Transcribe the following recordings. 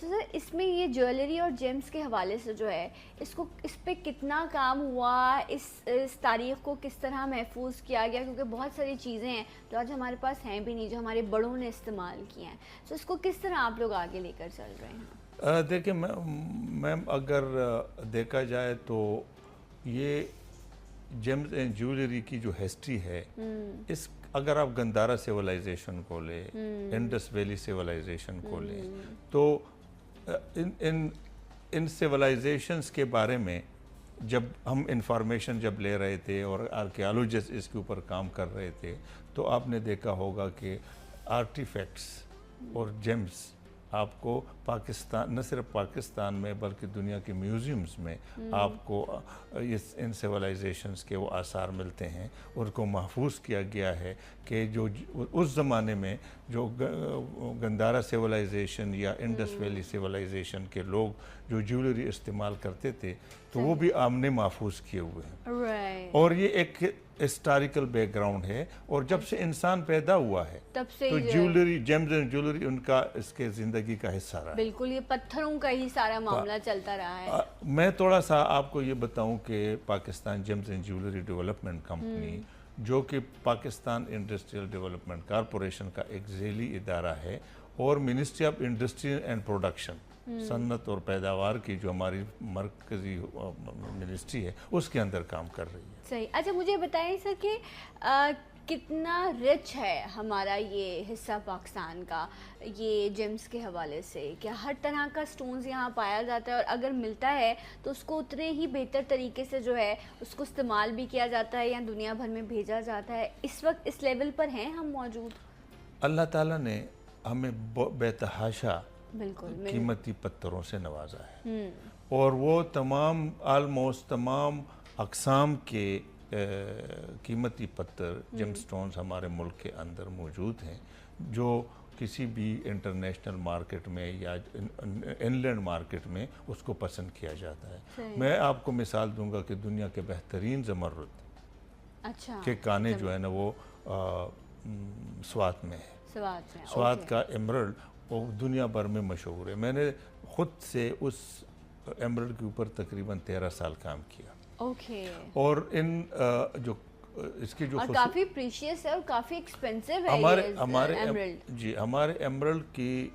سر اس میں یہ جویلری اور جیمز کے حوالے سے جو ہے اس پہ کتنا کام ہوا، اس تاریخ کو کس طرح محفوظ کیا گیا، کیونکہ بہت ساری چیزیں ہیں جو آج ہمارے پاس ہیں بھی نہیں، جو ہمارے بڑوں نے استعمال کیا ہیں، تو اس کو کس طرح آپ لوگ آگے لے کر چل رہے ہیں؟ دیکھیں میم، اگر دیکھا جائے تو یہ جیمز اینڈ جیولری کی جو ہسٹری ہے، اگر آپ گندھارا سیولائزیشن کو لیں، انڈس ویلی سیولائزیشن کو لیں، تو ان سیولائزیشنز کے بارے میں جب ہم انفارمیشن جب لے رہے تھے اور آرکیالوجسٹ اس کے اوپر کام کر رہے تھے، تو آپ نے دیکھا ہوگا کہ آرٹیفیکٹس اور جیمز آپ کو پاکستان، نہ صرف پاکستان میں بلکہ دنیا کے میوزیمز میں آپ کو ان سیولائزیشنز کے وہ آثار ملتے ہیں، اور کو محفوظ کیا گیا ہے کہ جو اس زمانے میں جو گندھارا سیولائزیشن یا انڈس ویلی سیولائزیشن کے لوگ جو جیولری استعمال کرتے تھے، تو وہ بھی آمنے محفوظ کیے ہوئے ہیں، اور یہ ایک ہسٹوریکل بیک گراؤنڈ ہے، اور جب سے انسان پیدا ہوا ہے تو جیولری، جیمز اینڈ جیولری ان کا اس کے زندگی کا حصہ رہا ہے۔ بالکل، یہ پتھروں کا ہی سارا معاملہ چلتا رہا ہے۔ میں تھوڑا سا آپ کو یہ بتاؤں کہ Pakistan gems and jewellery development company, جو کہ پاکستان انڈسٹریل ڈیولپمنٹ کارپوریشن کا ایک ذیلی ادارہ ہے، اور ministry of industry and production, صنعت اور پیداوار کی جو ہماری مرکزی منسٹری ہے، اس کے اندر کام کر رہی ہے۔ صحیح۔ اچھا مجھے بتائیں سر کہ کتنا رچ ہے ہمارا یہ حصہ پاکستان کا یہ جیمز کے حوالے سے؟ کیا ہر طرح کا سٹونز یہاں پایا جاتا ہے، اور اگر ملتا ہے تو اس کو اتنے ہی بہتر طریقے سے جو ہے اس کو استعمال بھی کیا جاتا ہے یا دنیا بھر میں بھیجا جاتا ہے؟ اس وقت اس لیول پر ہیں ہم موجود؟ اللہ تعالیٰ نے ہمیں بے تحاشا بالکل قیمتی پتھروں سے نوازا ہے، اور وہ تمام آلموسٹ تمام اقسام کے قیمتی پتھر جیم سٹونز ہمارے ملک کے اندر موجود ہیں، جو کسی بھی انٹرنیشنل مارکیٹ میں یا انلینڈ مارکیٹ میں اس کو پسند کیا جاتا ہے۔ میں آپ کو مثال دوں گا کہ دنیا کے بہترین زمرد کے کانے جو ہے نا، وہ سوات میں ہے۔ سوات کا ایمرلڈ وہ دنیا بھر میں مشہور ہے۔ میں نے خود سے اس ایمرلڈ کے اوپر تقریباً 13 سال کام کیا، اور ان جو اس کی جو کافی پریشیس ہے اور کافی ایکسپینسو ہے ہمارے ایمرلڈ کی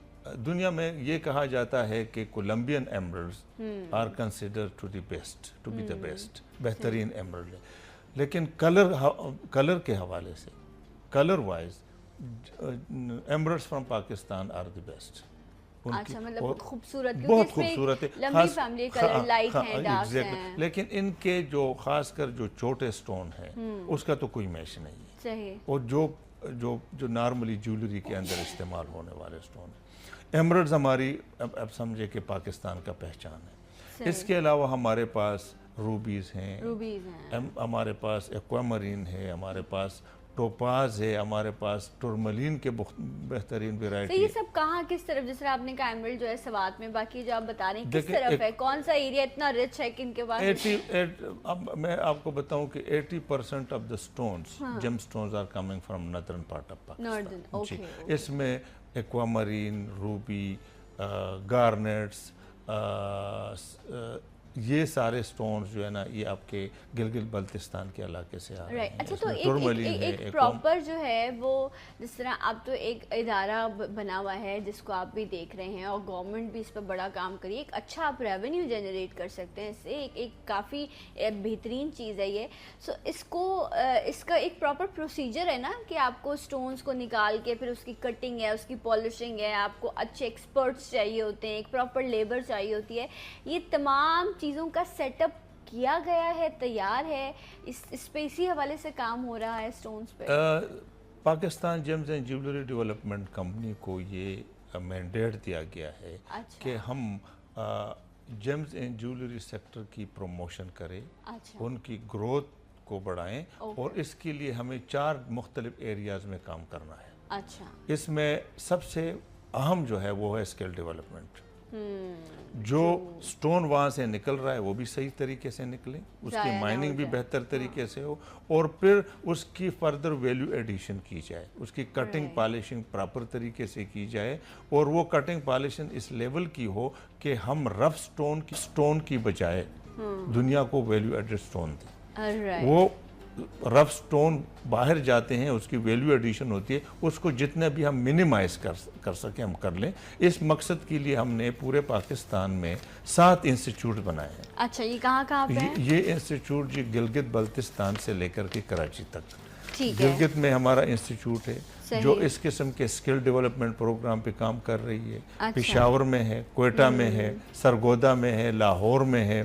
دنیا میں یہ کہا جاتا ہے کہ Colombian emeralds are consider to be the best, بہترین ایمرلڈ ہے، لیکن کلر کے حوالے سے، colour wise emeralds from Pakistan are the best. اچھا، مطلب خوبصورت، بہت خوبصورت ہے، لمبی فیملی کلر، لائٹ ہیں، ڈارک ہیں، لیکن ان کے جو خاص کر جو چھوٹے سٹون ہیں اس کا تو کوئی میچ نہیں ہے، اور جو نارملی جیولری کے اندر استعمال ہونے والے سٹون ہیں۔ ایمرلڈز ہماری اب سمجھے کہ پاکستان کا پہچان ہے۔ اس کے علاوہ ہمارے پاس روبیز ہیں، ہمارے پاس ایکوامرین ہے، ہمارے پاس ٹوپاز ہے، ہمارے پاس ٹورملین کے بہترین ویرائٹی۔ یہ سب کہاں، کس طرف؟ جس طرح آپ نے کہا ایمرلڈ جو ہے سوات میں، باقی جو آپ بتا رہے ہیں کس طرف ہے؟ کون سا ایریا اتنا رچ ہے کہ ان کے پاس؟ اب میں آپ کو بتاؤں کہ 80% of the stones, gem stones are coming from northern part of Pakistan. اس میں ایکوامرین، روبی، گارنیٹس، یہ سارے سٹونز جو ہے نا، یہ آپ کے گلگت بلتستان کے علاقے سے آ رہے ہیں۔ اچھا، تو ایک پراپر جو ہے وہ، جس طرح اب تو ایک ادارہ بنا ہوا ہے جس کو آپ بھی دیکھ رہے ہیں، اور گورنمنٹ بھی اس پر بڑا کام کری، ایک اچھا آپ ریونیو جنریٹ کر سکتے ہیں اس سے، ایک کافی بہترین چیز ہے یہ۔ سو اس کا ایک پراپر پروسیجر ہے نا، کہ آپ کو سٹونز کو نکال کے پھر اس کی کٹنگ ہے، اس کی پالشنگ ہے، آپ کو اچھے ایکسپرٹس چاہیے ہوتے ہیں، ایک پراپر لیبر چاہیے ہوتی ہے، یہ تمام چیزوں کا سیٹ اپ کیا گیا ہے، تیار ہے، اس پہ اسی حوالے سے کام ہو رہا ہے سٹونز پہ؟ Pakistan gems and jewellery development company کو یہ مینڈیٹ دیا گیا ہے کہ ہم جیمز اینڈ جیولری سیکٹر کی پروموشن کریں، ان کی گروتھ کو بڑھائیں، اور اس کے لیے ہمیں 4 مختلف ایریاز میں کام کرنا ہے۔ اس میں سب سے اہم جو ہے وہ ہے اسکل ڈیولپمنٹ، جو سٹون وہاں سے نکل رہا ہے وہ بھی صحیح طریقے سے نکلے, اس کی مائننگ بھی بہتر طریقے سے ہو, اور پھر اس کی فردر ویلیو ایڈیشن کی جائے, اس کی کٹنگ پالشنگ پراپر طریقے سے کی جائے, اور وہ کٹنگ پالشنگ اس لیول کی ہو کہ ہم رف سٹون کی بجائے دنیا کو ویلیو ایڈڈ سٹون دیں. وہ رف سٹون باہر جاتے ہیں, اس کی ویلیو ایڈیشن ہوتی ہے, اس کو جتنے بھی ہم منیمائز کر سکیں ہم کر لیں. اس مقصد کے لیے ہم نے پورے پاکستان میں 7 انسٹیٹیوٹ بنائے ہیں. اچھا, یہ کہاں پہ ہیں؟ یہ انسٹیٹیوٹ جی گلگت بلتستان سے لے کر کے کراچی تک. گلگت میں ہمارا انسٹیٹیوٹ ہے جو اس قسم کے سکل ڈیولپمنٹ پروگرام پہ کام کر رہی ہے. پشاور میں ہے, کوئٹہ میں ہے, سرگودا میں ہے, لاہور میں ہے,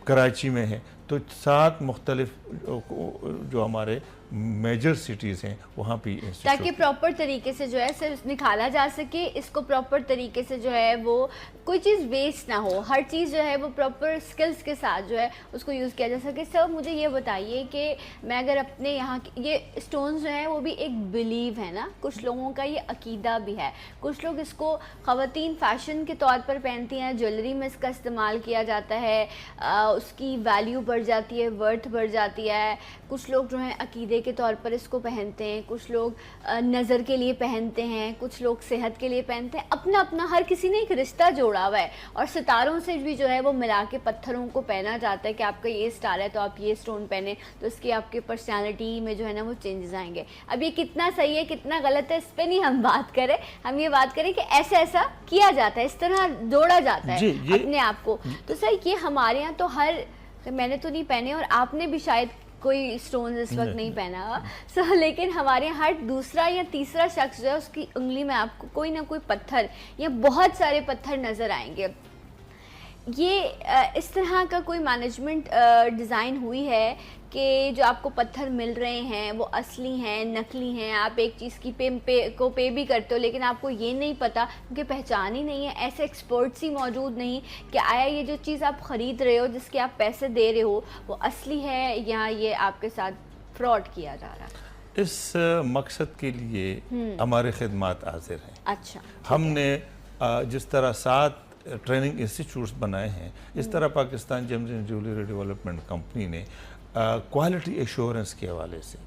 کراچی میں ہے. تو 7 مختلف جو ہمارے میجر سٹیز ہیں وہاں پہ تاکہ پراپر طریقے سے جو ہے صرف نکالا جا سکے, اس کو پراپر طریقے سے جو ہے وہ کوئی چیز ویسٹ نہ ہو, ہر چیز جو ہے وہ پراپر سکلز کے ساتھ جو ہے اس کو یوز کیا جا سکے. سر مجھے یہ بتائیے کہ میں اگر اپنے یہاں یہ اسٹونز جو ہیں وہ بھی ایک بلیو ہے نا, کچھ لوگوں کا یہ عقیدہ بھی ہے, کچھ لوگ اس کو خواتین فیشن کے طور پر پہنتی ہیں, جویلری میں اس کا استعمال کیا جاتا ہے, اس کی ویلیو بڑھ جاتی ہے, ورتھ بڑھ جاتی ہے. کچھ لوگ جو ہیں عقیدے کے طور پر اس کو پہنتے ہیں, کچھ لوگ نظر کے لیے پہنتے ہیں, کچھ لوگ صحت کے لیے پہنتے ہیں. اپنا اپنا ہر کسی نے ایک رشتہ جوڑا ہوا ہے, اور ستاروں سے بھی جو ہے وہ ملا کے پتھروں کو پہنا جاتا ہے کہ آپ کا یہ اسٹار ہے تو آپ یہ اسٹون پہنیں تو اس کی آپ کی پرسنالٹی میں جو ہے نا وہ چینجز آئیں گے. اب یہ کتنا صحیح ہے کتنا غلط ہے اس پہ نہیں ہم بات کریں, ہم یہ بات کریں کہ ایسا کیا جاتا ہے, اس طرح جوڑا جاتا ہے اپنے آپ کو. تو سر یہ ہمارے یہاں تو میں نے تو نہیں پہنے, اور آپ نے بھی شاید کوئی سٹونز اس وقت نہیں پہنا ہوا, لیکن ہمارے یہاں ہر دوسرا یا تیسرا شخص جو ہے اس کی انگلی میں آپ کو کوئی نہ کوئی پتھر یا بہت سارے پتھر نظر آئیں گے. یہ اس طرح کا کوئی مینجمنٹ ڈیزائن ہوئی ہے کہ جو آپ کو پتھر مل رہے ہیں وہ اصلی ہیں نقلی ہیں, آپ ایک چیز کی پے بھی کرتے ہو لیکن آپ کو یہ نہیں پتا کیونکہ پہچان ہی نہیں ہے, ایسے ایکسپرٹس ہی موجود نہیں کہ آیا یہ جو چیز آپ خرید رہے ہو جس کے آپ پیسے دے رہے ہو وہ اصلی ہے یا یہ آپ کے ساتھ فراڈ کیا جا رہا ہے. اس مقصد کے لیے ہمارے خدمات حاضر ہیں. اچھا, ہم نے جس طرح 7 ٹریننگ انسٹیٹیوٹس بنائے ہیں, اس طرح Pakistan gems and jewellery development company نے کوالٹی ایشورنس کے حوالے سے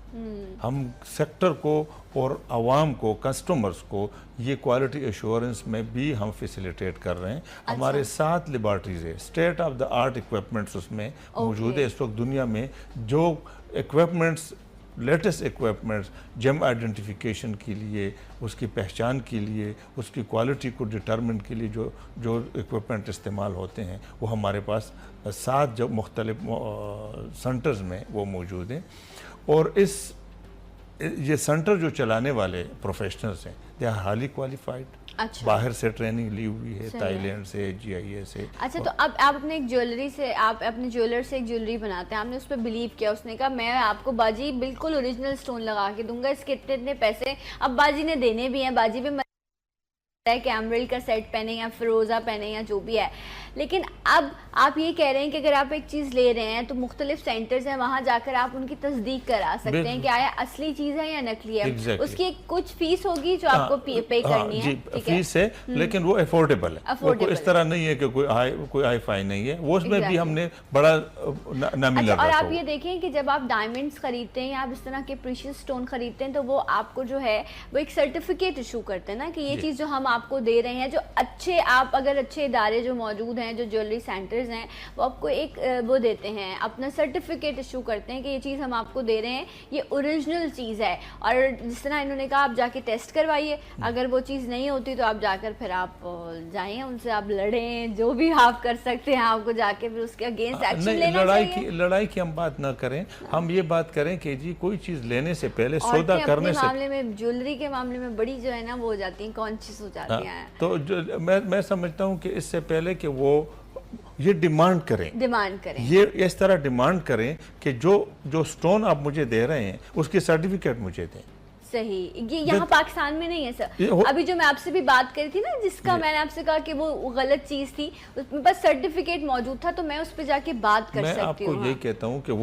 ہم سیکٹر کو اور عوام کو, کسٹمرز کو یہ کوالٹی ایشورنس میں بھی ہم فیسیلیٹیٹ کر رہے ہیں. ہمارے 7 لیبارٹریز ہے, state of the art equipments اس میں موجود ہے. اس وقت دنیا میں جو equipments latest equipments gem identification کے لیے, اس کی پہچان کے لیے, اس کی کوالٹی کو ڈٹرمن کے لیے جو ایکوپمنٹ استعمال ہوتے ہیں وہ ہمارے پاس 7 جو مختلف سنٹرز میں وہ موجود ہیں. اور یہ سنٹر جو چلانے والے پروفیشنلز ہیں دے آر ہائیلی کوالیفائڈ, باہر سے ٹریننگ لی ہوئی ہے, تھائی لینڈ سے, GIA سے. اچھا, تو اب آپ اپنے ایک جیولری سے, آپ اپنے جیولر سے ایک جیولری بناتے ہیں, آپ نے اس پہ بلیو کیا, اس نے کہا میں آپ کو باجی بالکل اوریجنل سٹون لگا کے دوں گا, اس کے اتنے پیسے. اب باجی نے دینے بھی ہیں, باجی بھی کہ ایمرلڈ کا سیٹ پہنے یا فروزہ پہنے یا جو بھی ہے, لیکن اب آپ یہ کہہ رہے ہیں کہ اگر آپ ایک چیز لے رہے ہیں تو مختلف سینٹرز ہیں, وہاں جا کر آپ ان کی تصدیق کرا سکتے ہیں کہ آیا اصلی چیز ہے یا نقلی ہے. اس کی کچھ فیس ہوگی جو آپ کو پے کرنی ہے, فیس ہے, لیکن وہ افورڈیبل ہے, اس طرح نہیں ہے کہ کوئی ہائی فائی نہیں ہے, وہ اس میں بھی ہم نے بڑا نامی لگا. اور آپ یہ دیکھیں کہ جب آپ ڈائمنڈز خریدتے ہیں یا آپ اس طرح کے پریشیس سٹون خریدتے ہیں تو وہ آپ کو جو ہے وہ ایک سرٹیفکیٹ ایشو کرتے ہیں نا کہ یہ چیز جو ہم آپ کو دے رہے ہیں, جو اچھے آپ اگر اچھے ادارے جو موجود ہیں, جو جیولری سینٹرز ہیں, وہ آپ کو ایک وہ دیتے ہیں, اپنا سرٹیفکیٹ ایشو کرتے ہیں کہ یہ چیز ہم آپ کو دے رہے ہیں, یہ اوریجنل چیز ہے. اور جس طرح انہوں نے کہا آپ جا کے ٹیسٹ کروائیے, اگر وہ چیز نہیں ہوتی تو آپ جا کر پھر آپ جائیں ان سے, آپ لڑیں, جو بھی آپ کر سکتے ہیں, آپ کو جا کے پھر اس کے اگینسٹ ایکشن لینا چاہیے. لڑائی کی ہم بات نہ کریں, ہم یہ بات کریں کہ جی کوئی چیز لینے سے پہلے سودا کرنے سے, معاملے میں جیولری کے معاملے میں بڑی جو ہے نا وہ ہو جاتی ہیں, کانشیس ہو جاتی ہیں. تو میں سمجھتا ہوں کہ اس سے پہلے کہ وہ یہ ڈیمانڈ کریں, یہ اس طرح ڈیمانڈ کریں کہ جو سٹون آپ مجھے دے رہے ہیں اس کی سرٹیفکیٹ مجھے دیں. صحیح, یہ یہاں پاکستان میں نہیں ہے سر. ابھی جو میں آپ سے بھی بات کری تھی نا, جس کا میں نے آپ سے کہا کہ وہ غلط چیز تھی, اس میں بس سرٹیفکیٹ موجود تھا تو میں اس پہ جا کے بات کر سکتی ہوں. میں آپ کو یہی کہتا ہوں کہ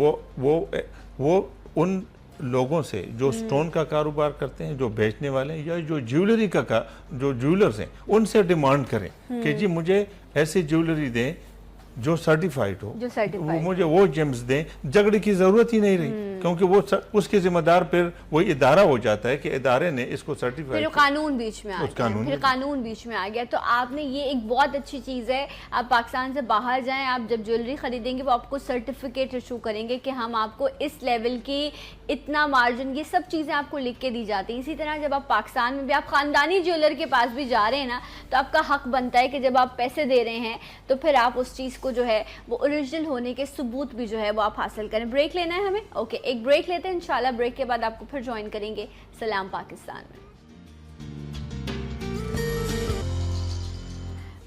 وہ ان لوگوں سے جو سٹون کا کاروبار کرتے ہیں, جو بیچنے والے ہیں, یا جو جیولری کا جو جیولرز ہیں, ان سے ڈیمانڈ کریں کہ جی مجھے ایسی جیولری دیں جو سرٹیفائیڈ ہو, مجھے وہ جیمز دیں. جھگڑے کی ضرورت ہی نہیں رہی, کیونکہ وہ اس کے ذمہ دار پھر وہ ادارہ ہو جاتا ہے کہ ادارے نے اس کو سرٹیفائی, پھر قانون بیچ میں آ گیا, پھر قانون بیچ میں آ گیا. تو آپ نے یہ ایک بہت اچھی چیز ہے, آپ پاکستان سے باہر جائیں, آپ جب جیولری خریدیں گے وہ آپ کو سرٹیفکیٹ ایشو کریں گے کہ ہم آپ کو اس لیول کی اتنا مارجن, یہ سب چیزیں آپ کو لکھ کے دی جاتی ہیں. اسی طرح جب آپ پاکستان میں بھی آپ خاندانی جیولر کے پاس بھی جا رہے ہیں نا, تو آپ کا حق بنتا ہے کہ جب آپ پیسے دے رہے ہیں تو پھر آپ اس چیز کو جو ہے وہ اوریجنل ہونے کے ثبوت بھی جو ہے وہ آپ حاصل کریں. بریک لینا ہے ہمیں, اوکے ایک بریک لیتے ہیں, انشاءاللہ بریک کے بعد آپ کو پھر جوائن کریں گے سلام پاکستان میں.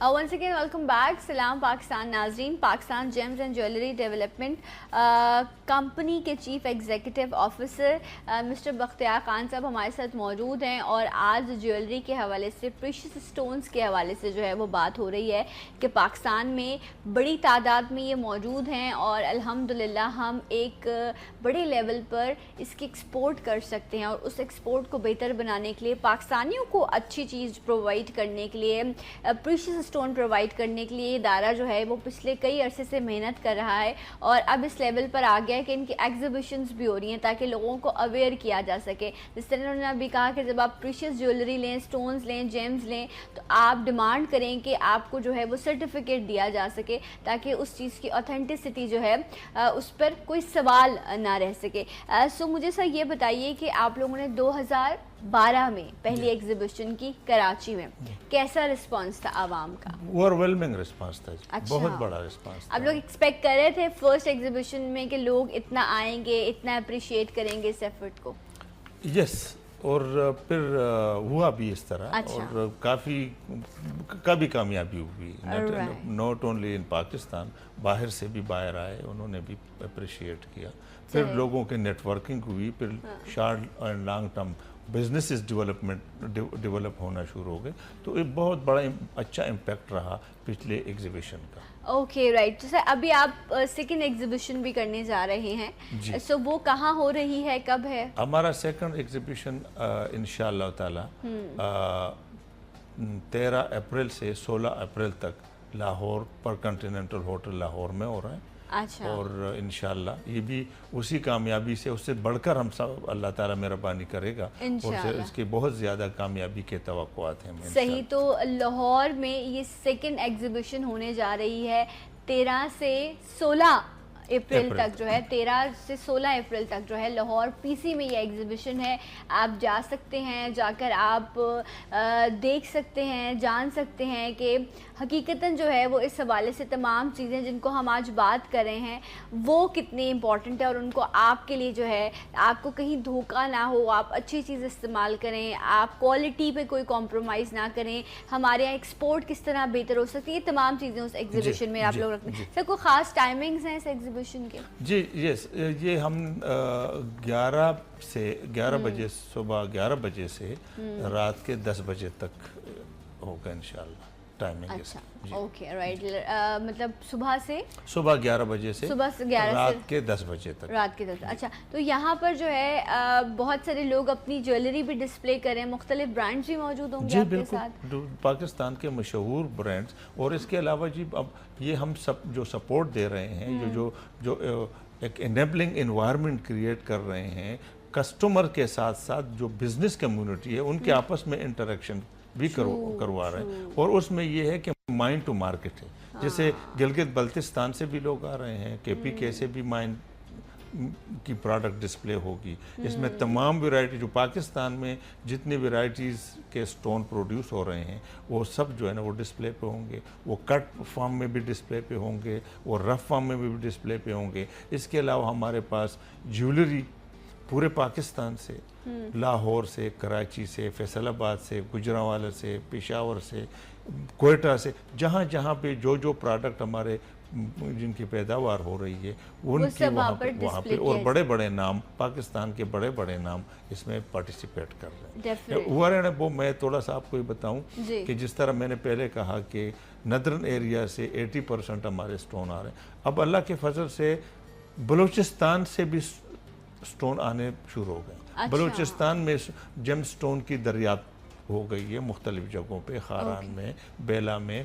Once again welcome back. سلام پاکستان ناظرین. Pakistan gems and jewellery development company کے chief executive officer mister Bakhtiar Khan صاحب ہمارے ساتھ موجود ہیں, اور آج جیولری کے حوالے سے, پریشیس سٹونز کے حوالے سے جو ہے وہ بات ہو رہی ہے کہ پاکستان میں بڑی تعداد میں یہ موجود ہیں, اور الحمدللہ ہم ایک بڑے لیول پر اس کی ایکسپورٹ کر سکتے ہیں, اور اس ایکسپورٹ کو بہتر بنانے کے لیے, پاکستانیوں کو اچھی چیز پرووائڈ کرنے کے لیے, پریشیس سٹون پرووائڈ کرنے کے لیے ادارہ جو ہے وہ پچھلے کئی عرصے سے محنت کر رہا ہے, اور اب اس لیول پر آ گیا ہے کہ ان کی ایگزیبیشنز بھی ہو رہی ہیں تاکہ لوگوں کو اویئر کیا جا سکے. جس طرح انہوں نے ابھی کہا کہ جب آپ پریشیس جیولری لیں, سٹونز لیں, جیمز لیں, تو آپ ڈیمانڈ کریں کہ آپ کو جو ہے وہ سرٹیفکیٹ دیا جا سکے تاکہ اس چیز کی اوتھینٹسٹی جو ہے اس پر کوئی سوال نہ رہ سکے. سو مجھے سر یہ بتائیے کہ آپ لوگوں نے 2012 میں پہلی ایگزیبیشن کی کراچی میں, کیسا رسپانس تھا عوام کا؟ اوورویلمنگ رسپانس تھا, بہت بڑا رسپانس تھا. آپ لوگ ایکسپیکٹ کر رہے تھے فرسٹ ایگزیبیشن میں کہ لوگ اتنا آئیں گے, اتنا اپریشیٹ کریں گے اس ایفرٹ کو؟ یس, اور پھر ہوا بھی اس طرح, اور کافی کامیابی ہوئی, ناٹ اونلی ان پاکستان, باہر سے بھی باہر آئے, انہوں نے بھی اپریشیٹ کیا. پھر لوگوں کے نیٹ ورکنگ ہوئی, پھر short and long term businesses develop ہونا شروع ہو گئے. تو ایک بہت بڑا اچھا امپیکٹ رہا پچھلے ایگزیبیشن کا. Okay right. تو سر ابھی آپ سیکنڈ ایگزیبیشن بھی کرنے جا رہے ہیں, سو وہ کہاں ہو رہی ہے, کب ہے؟ ہمارا سیکنڈ ایگزیبیشن انشاءاللہ تعالی 13 اپریل سے 16 اپریل تک لاہور پر کنٹیننٹل ہوٹل لاہور میں ہو رہا ہے. اور انشاءاللہ یہ بھی اسی کامیابی سے, اس سے بڑھ کر ہم سب اللہ تعالیٰ مہربانی کرے گا, اور اس کی بہت زیادہ کامیابی کے توقعات ہیں. صحیح. تو لاہور میں یہ سیکنڈ ایگزیبیشن ہونے جا رہی ہے 13 سے 16 اپریل تک جو ہے, 13 سے 16 اپریل تک جو ہے لاہور پی سی میں یہ ایگزیبیشن ہے. آپ جا سکتے ہیں, جا کر آپ دیکھ سکتے ہیں, جان سکتے ہیں کہ حقیقتاً جو ہے وہ اس حوالے سے تمام چیزیں جن کو ہم آج بات کر رہے ہیں وہ کتنی امپورٹنٹ ہے, اور ان کو آپ کے لیے جو ہے آپ کو کہیں دھوکہ نہ ہو, آپ اچھی چیز استعمال کریں, آپ کوالٹی پہ کوئی کمپرومائز نہ کریں, ہمارے یہاں ایکسپورٹ کس طرح بہتر ہو سکتی ہے, یہ تمام چیزیں اس ایگزیبیشن میں آپ لوگ رکھتے ہیں. سر کوئی خاص ٹائمنگز ہیں اس ایگزیبیشن کے؟ جی یس, یہ ہم 11 بجے صبح 11 بجے سے رات کے 10 بجے تک ہوگا انشاءاللہ ٹائمنگ. اچھا اوکے رائٹ. مطلب صبح 11 بجے سے رات کے 10 بجے تک. رات کے 10. اچھا, تو یہاں پر جو ہے بہت سارے لوگ اپنی جیولری بھی ڈسپلے کریں, مختلف برانڈز بھی موجود ہوں گے آپ کے ساتھ؟ جی بالکل, پاکستان کے مشہور برانڈز, اور اس کے علاوہ جی اب یہ ہم سب جو سپورٹ دے رہے ہیں, جو ایک انیبلنگ انوائرمنٹ کریٹ کر رہے ہیں کسٹمر کے ساتھ ساتھ, جو بزنس کمیونٹی ہے ان کے آپس میں انٹریکشن بھی کروا رہے ہیں. اور اس میں یہ ہے کہ مائن ٹو مارکیٹ ہے, جیسے گلگت بلتستان سے بھی لوگ آ رہے ہیں, کے پی کے سے بھی مائن کی پروڈکٹ ڈسپلے ہوگی. اس میں تمام ویرائٹی جو پاکستان میں جتنی ویرائٹیز کے سٹون پروڈیوس ہو رہے ہیں وہ سب جو ہے نا وہ ڈسپلے پہ ہوں گے. وہ کٹ فارم میں بھی ڈسپلے پہ ہوں گے, وہ رف فارم میں بھی ڈسپلے پہ ہوں گے. اس کے علاوہ ہمارے پاس جیولری پورے پاکستان سے, لاہور سے, کراچی سے, فیصل آباد سے, گجرانوالہ سے, پشاور سے, کوئٹہ سے, جہاں پہ جو پروڈکٹ ہمارے جن کی پیداوار ہو رہی ہے ان کی وہاں پہ اور بڑے نام, پاکستان کے بڑے نام اس میں پارٹیسپیٹ کر رہے ہیں. ہوا رہے وہ میں تھوڑا سا آپ کو یہ بتاؤں کہ جس طرح میں نے پہلے کہا کہ ندرن ایریا سے 80% ہمارے سٹون آ رہے ہیں. اب اللہ کے فضل سے بلوچستان سے بھی سٹون آنے شروع ہو گئے. بلوچستان میں جیم سٹون کی دریافت ہو گئی ہے مختلف جگہوں پہ, خاران میں, بیلا میں,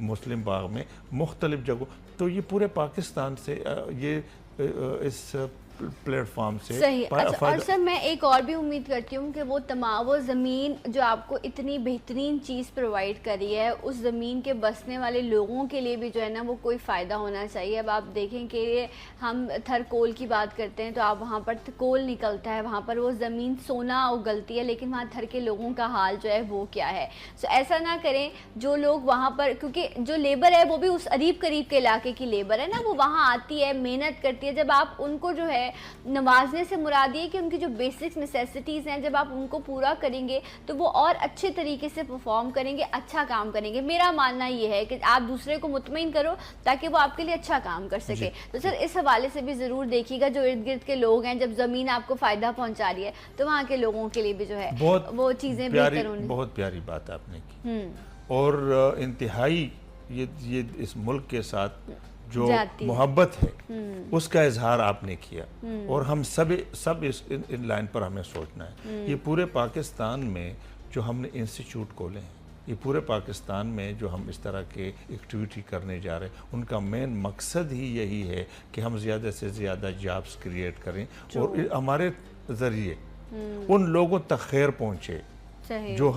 مسلم باغ میں, مختلف جگہوں. تو یہ پورے پاکستان سے یہ اس پلیٹ فارم سے صحیح. اچھا, اور سر میں ایک اور بھی امید کرتی ہوں کہ وہ تمام وہ زمین جو آپ کو اتنی بہترین چیز پرووائڈ کری ہے, اس زمین کے بسنے والے لوگوں کے لیے بھی جو ہے نا وہ کوئی فائدہ ہونا چاہیے. اب آپ دیکھیں کہ ہم تھر کول کی بات کرتے ہیں تو آپ وہاں پر کول نکلتا ہے, وہاں پر وہ زمین سونا اگلتی ہے, لیکن وہاں تھر کے لوگوں کا حال جو ہے وہ کیا ہے. سو ایسا نہ کریں جو لوگ وہاں پر, کیونکہ جو لیبر ہے وہ بھی اس قریب کے علاقے کی لیبر ہے نا, وہ وہاں آتی ہے, محنت کرتی ہے. جب آپ ان کو جو ہے نوازنے سے مراد یہ کہ ان کی جو بیسکس نیسیسٹیز ہیں جب آپ ان کو پورا کریں گے تو وہ اور اچھے طریقے سے پرفارم کریں گے, اچھا کام کریں گے. میرا ماننا یہ ہے کہ آپ دوسرے کو مطمئن کرو تاکہ وہ آپ کے لیے اچھا کام کر سکے. تو سر اس حوالے سے بھی ضرور دیکھیے گا جو ارد گرد کے لوگ ہیں, جب زمین آپ کو فائدہ پہنچا رہی ہے تو وہاں کے لوگوں کے لیے بھی جو ہے وہ چیزیں بہتر ہونی. بہت پیاری بات آپ نے کی, اور انتہائی یہ اس ملک کے ساتھ جو محبت ہے اس کا اظہار آپ نے کیا, اور ہم سب ان لائن پر ہمیں سوچنا ہے. یہ پورے پاکستان میں جو ہم نے انسٹیٹیوٹ کھولے ہیں, یہ پورے پاکستان میں جو ہم اس طرح کے ایکٹیویٹی کرنے جا رہے ہیں, ان کا مین مقصد ہی یہی ہے کہ ہم زیادہ سے زیادہ جابز کریٹ کریں اور ہمارے ذریعے ان لوگوں تک خیر پہنچے جو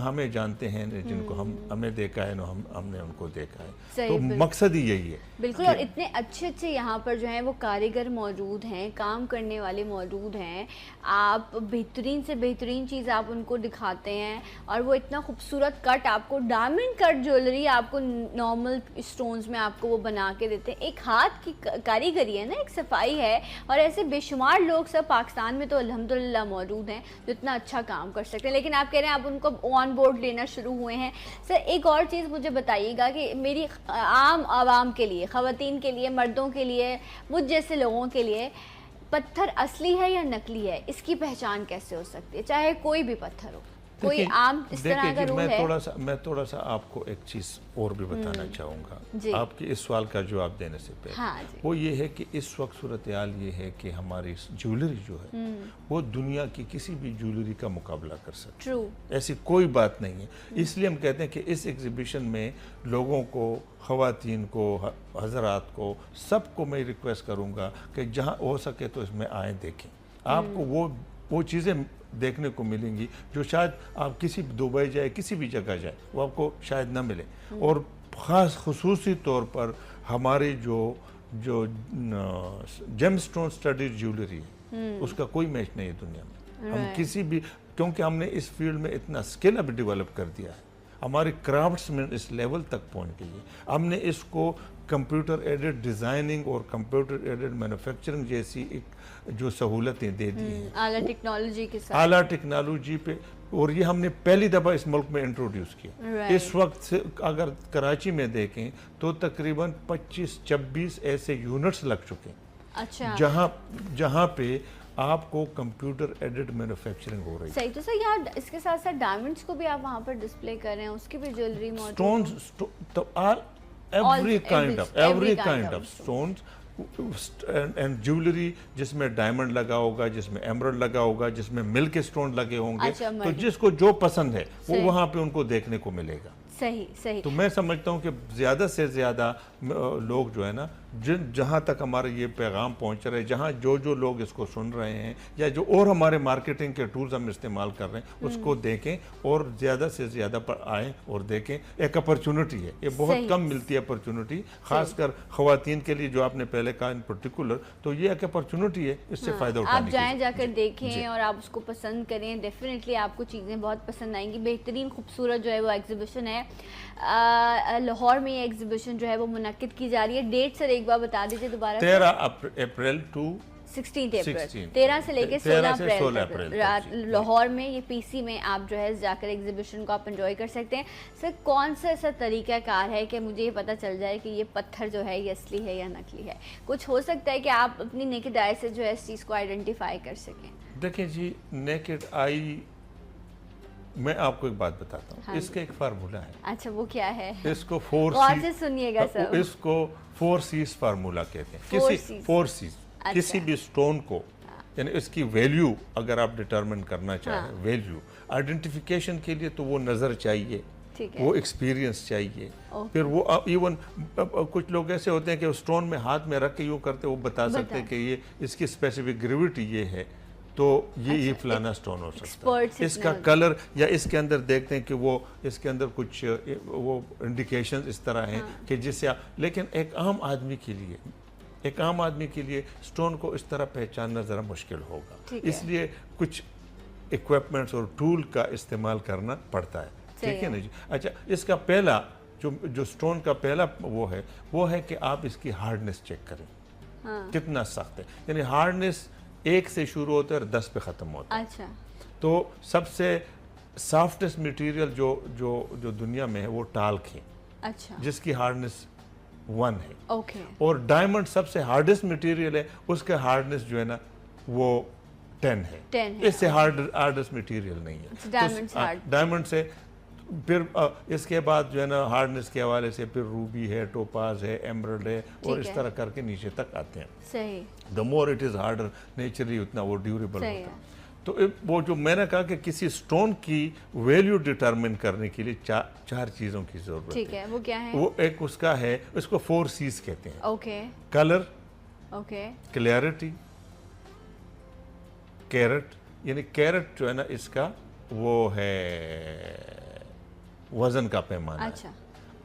ہمیں جانتے ہیں, جن کو ہمیں دیکھا ہے, ہم نے ان کو دیکھا ہے. تو مقصد ہی یہی ہے. بالکل, اور اتنے اچھے یہاں پر جو ہیں وہ کاریگر موجود ہیں, کام کرنے والے موجود ہیں. آپ بہترین سے بہترین چیز آپ ان کو دکھاتے ہیں, اور وہ اتنا خوبصورت کٹ آپ کو, ڈائمنڈ کٹ جویلری آپ کو نارمل اسٹونز میں آپ کو وہ بنا کے دیتے ہیں. ایک ہاتھ کی کاریگری ہے نا, ایک صفائی ہے, اور ایسے بے شمار لوگ سب پاکستان میں تو الحمدللہ موجود ہیں جو اتنا اچھا کام کر سکتے ہیں. لیکن آپ کہہ رہے ہیں آپ ان کو آن بورڈ لینا شروع ہوئے ہیں. سر ایک اور چیز مجھے بتائیے گا کہ میری عام عوام کے لیے, خواتین کے لیے, مردوں کے لیے, مجھ جیسے لوگوں کے لیے پتھر اصلی ہے یا نقلی ہے, اس کی پہچان کیسے ہو سکتی ہے, چاہے کوئی بھی پتھر ہو؟ کوئی عام اس طرح کا رول ہے؟ میں تھوڑا سا آپ کو ایک چیز اور بھی بتانا چاہوں گا آپ کے اس سوال کا جواب دینے سے پہلے. وہ یہ ہے کہ اس وقت صورتحال یہ ہے کہ ہماری جیولری جو ہے وہ دنیا کی کسی بھی جیولری کا مقابلہ کر سکتی ہے, ایسی کوئی بات نہیں ہے. اس لیے ہم کہتے ہیں کہ اس ایگزیبیشن میں لوگوں کو, خواتین کو, حضرات کو, سب کو میں ریکویسٹ کروں گا کہ جہاں ہو سکے تو اس میں آئیں, دیکھیں. آپ کو وہ چیزیں دیکھنے کو ملیں گی جو شاید آپ کسی دبئی جائے, کسی بھی جگہ جائے, وہ آپ کو شاید نہ ملے. اور خصوصی طور پر ہماری جو جیم سٹون سٹڈیڈ جیولری ہے اس کا کوئی میچ نہیں ہے دنیا میں. ہم کسی بھی, کیونکہ ہم نے اس فیلڈ میں اتنا اسکل اب ڈیولپ کر دیا ہے, ہماری کرافٹس میں اس لیول تک پہنچ گئی ہے. ہم نے اس کو کمپیوٹر ایڈڈ ڈیزائننگ اور کمپیوٹر ایڈڈ مینوفیکچرنگ جیسی ایک جو سہولتیں دے دی ہیں اعلیٰ ٹیکنالوجی کے ساتھ, اعلیٰ ٹیکنالوجی پہ, اور یہ ہم نے پہلی دفعہ اس ملک میں انٹروڈیوس کیا. اس وقت سے اگر کراچی میں دیکھیں تو تقریباً 25-26 ایسے یونٹس لگ چکے ہیں جہاں پہ آپ کو کمپیوٹر ایڈڈ مینوفیکچرنگ ہو رہی ہے. صحیح. تو سر یہاں اس کے ساتھ ساتھ ڈائمنڈس کو بھی آپ وہاں پر ڈسپلے کر رہے ہیں, اس کی بھی جیولری موجود ہے. every kind of stones and jewelry, جس میں ڈائمنڈ لگا ہوگا, جس میں ایمرلڈ لگا ہوگا, جس میں ملک اسٹون لگے ہوں گے, تو جس کو جو پسند ہے وہ وہاں پہ ان کو دیکھنے کو ملے گا. صحیح. تو میں سمجھتا ہوں کہ زیادہ سے زیادہ لوگ جو ہے نا, جہاں تک ہمارے یہ پیغام پہنچ رہے ہیں, جہاں جو لوگ اس کو سن رہے ہیں, یا جو اور ہمارے مارکیٹنگ کے ٹولز ہم استعمال کر رہے ہیں, اس کو دیکھیں اور زیادہ سے زیادہ آئیں اور دیکھیں. ایک اپرچونٹی ہے, یہ بہت کم ملتی ہے اپرچونٹی, خاص کر خواتین کے لیے جو آپ نے پہلے کہا ان پرٹیکولر. تو یہ ایک اپرچونٹی ہے, اس سے فائدہ اٹھانے آپ جائیں, جا کر دیکھیں اور آپ اس کو پسند کریں. ڈیفینیٹلی آپ کو چیزیں بہت پسند آئیں گی. بہترین خوبصورت جو ہے وہ ایگزیبیشن ہے. لاہور میں یہ ایگزیبیشن جو ہے وہ منعقد کی جا رہی ہے. ڈیٹ سر ایک بار بتا دیجیے دوبارہ. 13 اپریل to 16 اپریل, 13 سے لے کے 16 اپریل لاہور میں, یہ پی سی میں آپ جو ہے جا کر ایگزیبیشن کو آپ انجوائے کر سکتے ہیں. سر کون سا ایسا طریقہ کار ہے کہ مجھے یہ پتہ چل جائے کہ یہ پتھر جو ہے یہ اصلی ہے یا نقلی ہے؟ کچھ ہو سکتا ہے کہ آپ اپنی نیکڈ آئی سے جو ہے اس چیز کو آئیڈینٹیفائی کر سکیں. دیکھیں جی, نیکڈ آئی میں آپ کو ایک بات بتاتا ہوں, اس کا ایک فارمولہ ہے. اچھا, وہ کیا ہے؟ اس کو 4 غور سے سنیے گا سر. اس کو 4 C's فارمولہ کہتے ہیں. 4 C's. کسی بھی سٹون کو یعنی اس کی ویلیو اگر آپ ڈٹرمن کرنا چاہیں ویلیو آئیڈینٹیفیکیشن کے لیے تو وہ نظر چاہیے, وہ ایکسپیرینس چاہیے. پھر وہ ایون کچھ لوگ ایسے ہوتے ہیں کہ سٹون میں ہاتھ میں رکھ کے یوں کرتے وہ بتا سکتے ہیں کہ یہ اس کی اسپیسیفک گریویٹی یہ ہے تو یہ فلانا سٹون ہو سکتا ہے. اس کا کلر یا اس کے اندر دیکھتے ہیں کہ وہ اس کے اندر کچھ وہ انڈیکیشنز اس طرح ہیں کہ جس سے لیکن ایک عام آدمی کے لیے سٹون کو اس طرح پہچاننا ذرا مشکل ہوگا. اس لیے کچھ ایکوپمنٹس اور ٹول کا استعمال کرنا پڑتا ہے. ٹھیک ہے نا جی. اچھا, اس کا پہلا جو سٹون کا پہلا وہ ہے کہ آپ اس کی ہارڈنس چیک کریں کتنا سخت ہے. یعنی ہارڈنس 1 سے شروع ہوتا ہے اور 10 پہ ختم ہوتا ہے. اچھا, تو سب سے سافٹسٹ مٹیریل جو دنیا میں ہے وہ ٹالک ہے. اچھا, جس کی ہارڈنس 1 ہے. اوکے. اور ڈائمنڈ سب سے ہارڈسٹ مٹیریل ہے, اس کا ہارڈنس جو ہے نا وہ 10 ہے. اس سے ہارڈسٹ مٹیریل نہیں ہے. ڈائمنڈ سے پھر اس کے بعد جو ہے نا ہارڈنس کے حوالے سے پھر روبی ہے, ٹوپاز ہے, ایمرلڈ ہے, اور اس طرح کر کے نیچے تک آتے ہیں. صحیح. the more it is harder naturally اتنا وہ ڈیوریبل ہوتا ہے. تو وہ جو میں نے کہا کہ کسی سٹون کی ویلیو ڈٹرمن کرنے کے لیے 4 چیزوں کی ضرورت ہے. ٹھیک ہے, وہ کیا ہے؟ وہ ایک اس کا ہے, اس کو 4 C's کہتے ہیں. Okay. Colour, okay, clarity, carat. یعنی کیرٹ جو ہے نا اس کا وہ ہے وزن کا پیمانہ. اچھا.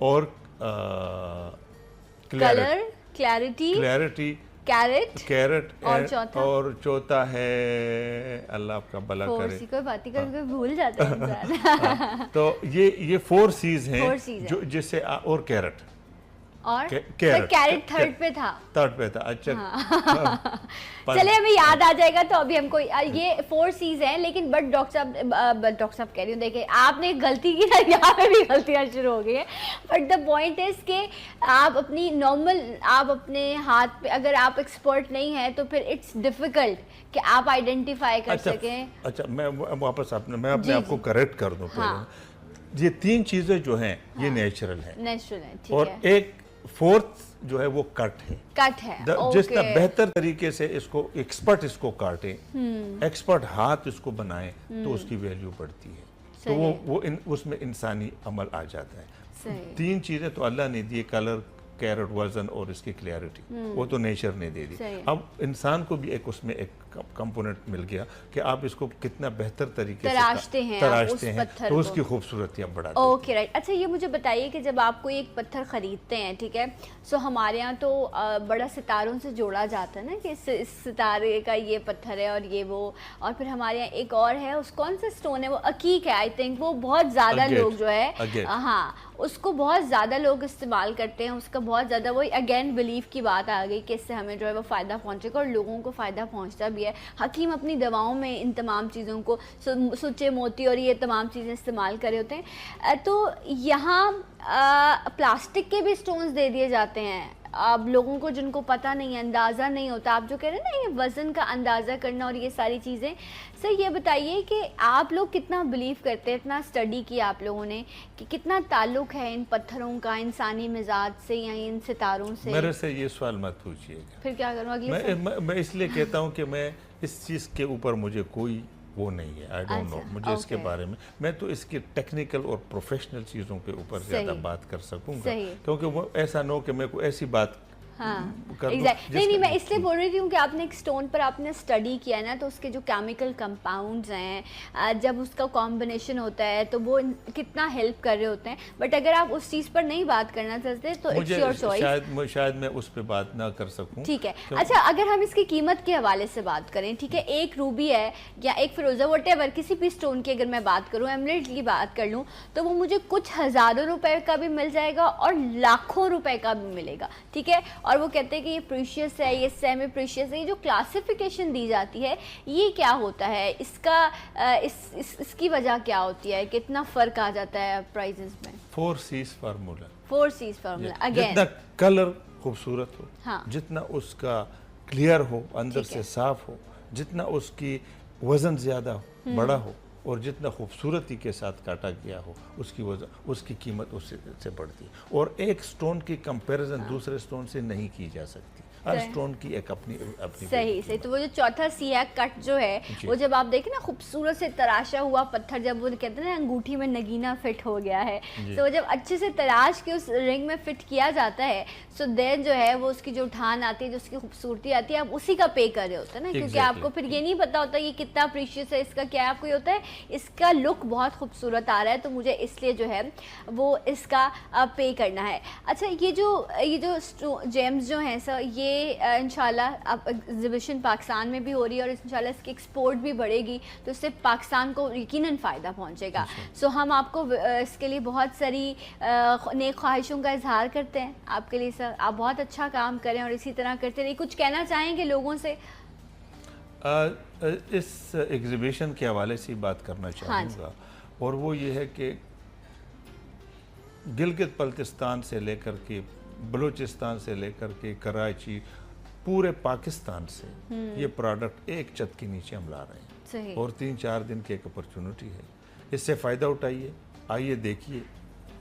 اور کلر, کلیئرٹی, کیرٹ, اور چوتھا ہے اللہ آپ کا بھلا کرے, کوئی بات نہیں کبھی بھول جاتا ہے انسان. تو یہ 4 C's ہیں جس سے, اور کیرٹ. اور کیرٹ تھرڈ پہ تھا. اچھا, چلے ہمیں یاد آ جائے گا. تو ابھی ہم کو یہ 4 C's ہیں, لیکن بٹ ڈاکٹر صاحب کہہ رہی ہوں, دیکھیں آپ نے غلطی کی نا, یہاں پہ بھی غلطیاں شروع ہو گئی ہیں. بٹ دا پوائنٹ از کہ آپ اپنی نارمل آپ اپنے ہاتھ پہ اگر آپ ایکسپرٹ نہیں ہیں تو پھر اٹس ڈیفیکلٹ کہ آپ آئیڈینٹیفائی کر سکیں. اچھا, میں واپس میں اپنے آپ کو کریکٹ کر دوں. یہ 3 چیزیں جو ہیں یہ نیچرل ہیں, اور ایک 4th جو ہے وہ کٹ ہے. جس طرح بہتر طریقے سے اس کو ایکسپرٹ اس کو کاٹے, ایکسپرٹ ہاتھ اس کو بنائے تو اس کی ویلیو بڑھتی ہے. تو وہ اس میں انسانی عمل آ جاتا ہے. 3 چیزیں تو اللہ نے دی, کلر, کیرٹ, وزن اور اس کی کلیئرٹی, وہ تو نیچر نے دے دی. اب انسان کو بھی ایک اس میں ایک کمپوننٹ مل گیا کہ آپ اس کو کتنا بہتر طریقے سے تراشتے ہیں تو اس کی خوبصورتیاں بڑھاتے ہیں. Okay, right. اچھا, یہ مجھے بتائیے کہ جب آپ کوئی ایک پتھر خریدتے ہیں, ٹھیک ہے, سو ہمارے ہاں تو بڑا ستاروں سے جوڑا جاتا ہے نا کہ اس ستارے کا یہ پتھر ہے اور یہ وہ, اور پھر ہمارے یہاں ایک اور ہے, اس کون سا سٹون ہے وہ, عقیق ہے آئی تھنک, وہ بہت زیادہ لوگ جو ہے ہاں اس کو بہت زیادہ لوگ استعمال کرتے ہیں. اس کا بہت زیادہ وہی اگین بلیف کی بات آ گئی کہ اس سے ہمیں جو ہے وہ فائدہ پہنچے گا, اور لوگوں کو فائدہ پہنچتا بھی ہے. حکیم اپنی دواؤں میں ان تمام چیزوں کو, سوچے, موتی اور یہ تمام چیزیں استعمال کرے ہوتے ہیں. تو یہاں پلاسٹک کے بھی سٹونز دے دیے جاتے ہیں. اب لوگوں کو جن کو پتہ نہیں ہے, اندازہ نہیں ہوتا, آپ جو کہہ رہے ہیں نا یہ وزن کا اندازہ کرنا اور یہ ساری چیزیں, سر یہ بتائیے کہ آپ لوگ کتنا بلیو کرتے ہیں, اتنا اسٹڈی کیا آپ لوگوں نے کہ کتنا تعلق ہے ان پتھروں کا انسانی مزاج سے یا ان ستاروں سے؟ میرے سے یہ سوال مت پوچھیے گا. پھر کیا کروں اگلے میں اس لیے کہتا ہوں کہ میں اس چیز کے اوپر مجھے کوئی وہ نہیں ہے, آئی ڈونٹ نو, مجھے اس کے بارے میں تو اس کی ٹیکنیکل اور پروفیشنل چیزوں کے اوپر زیادہ بات کر سکوں گا, کیونکہ وہ ایسا نہ ہو کہ میں کوئی ایسی بات نہیں, میں اس لیے بول رہی ہوں کہ آپ نے ایک سٹون پر آپ نے اسٹڈی کیا ہے نا, تو اس کے جو کیمیکل کمپاؤنڈز ہیں, جب اس کا کمبینیشن ہوتا ہے تو وہ کتنا ہیلپ کر رہے ہوتے ہیں. بٹ اگر آپ اس چیز پر نہیں بات کرنا چاہتے تو اٹس یور چوائس. شاید میں اس پہ بات نہ کر سکوں. ٹھیک ہے. اچھا, اگر ہم اس کی قیمت کے حوالے سے بات کریں, ٹھیک ہے, ایک روبی ہے یا ایک فیروزہ وٹ ایور کسی بھی سٹون کی اگر میں بات کروں, ایمرلڈ کی بات کر لوں, تو وہ مجھے کچھ ہزاروں روپے کا بھی مل جائے گا اور لاکھوں روپے کا بھی ملے گا. ٹھیک ہے, اور وہ کہتے ہیں کہ یہ پریشیس ہے, یہ سیمی پریشیس ہے. یہ جو کلاسیفیکیشن دی جاتی ہے یہ کیا ہوتا ہے, اس کا اس کی وجہ کیا ہوتی ہے, کتنا فرق آ جاتا ہے پرائزز میں؟ 4 C's formula. 4 C's formula. Again جتنا کلر خوبصورت ہو, جتنا اس کا کلیئر ہو, اندر سے صاف ہو, جتنا اس کی وزن زیادہ بڑا ہو, اور جتنا خوبصورتی کے ساتھ کاٹا گیا ہو, اس کی قیمت اس سے بڑھتی ہے. اور ایک سٹون کی کمپیریزن دوسرے سٹون سے نہیں کی جا سکتی. ہر اسٹون کی ایک اپنی صحیح. تو وہ جو چوتھا سیاہ کٹ جو ہے وہ جب آپ دیکھیں نا خوبصورت سے تراشا ہوا پتھر, جب وہ کہتے ہیں نا انگوٹھی میں نگینہ فٹ ہو گیا ہے, تو وہ جب اچھے سے تراش کے اس رنگ میں فٹ کیا جاتا ہے, سو دین جو ہے وہ اس کی جو اٹھان آتی ہے, جو اس کی خوبصورتی آتی ہے, آپ اسی کا پے کر رہے ہوتے ہیں نا, کیونکہ آپ کو پھر یہ نہیں پتا ہوتا یہ کتنا پریشیس ہے, اس کا کیا, آپ کو یہ ہوتا ہے اس کا لک بہت خوبصورت آ رہا ہے تو مجھے اس لیے جو ہے وہ اس کا پے کرنا ہے. اچھا, یہ جو جیمز جو ہیں سر, یہ انشاءاللہ اب ایگزیبیشن پاکستان میں بھی ہو رہی ہے اور انشاءاللہ اس کی ایکسپورٹ بھی بڑھے گی, تو اس سے پاکستان کو یقیناً فائدہ پہنچے گا. سو ہم آپ کو اس کے لیے بہت ساری نیک خواہشوں کا اظہار کرتے ہیں آپ کے لیے سر. آپ بہت اچھا کام کریں اور اسی طرح کرتے رہیے. کچھ کہنا چاہیں گے لوگوں سے؟ اس ایگزیبیشن کے حوالے سے بات کرنا چاہوں گا, اور وہ یہ ہے کہ گلگت بلتستان سے لے کر کے بلوچستان سے لے کر کے کراچی, پورے پاکستان سے یہ پروڈکٹ ایک چھت کے نیچے ہم لا رہے ہیں, اور 3-4 دن کی ایک اپرچونٹی ہے. اس سے فائدہ اٹھائیے, آئیے دیکھیے,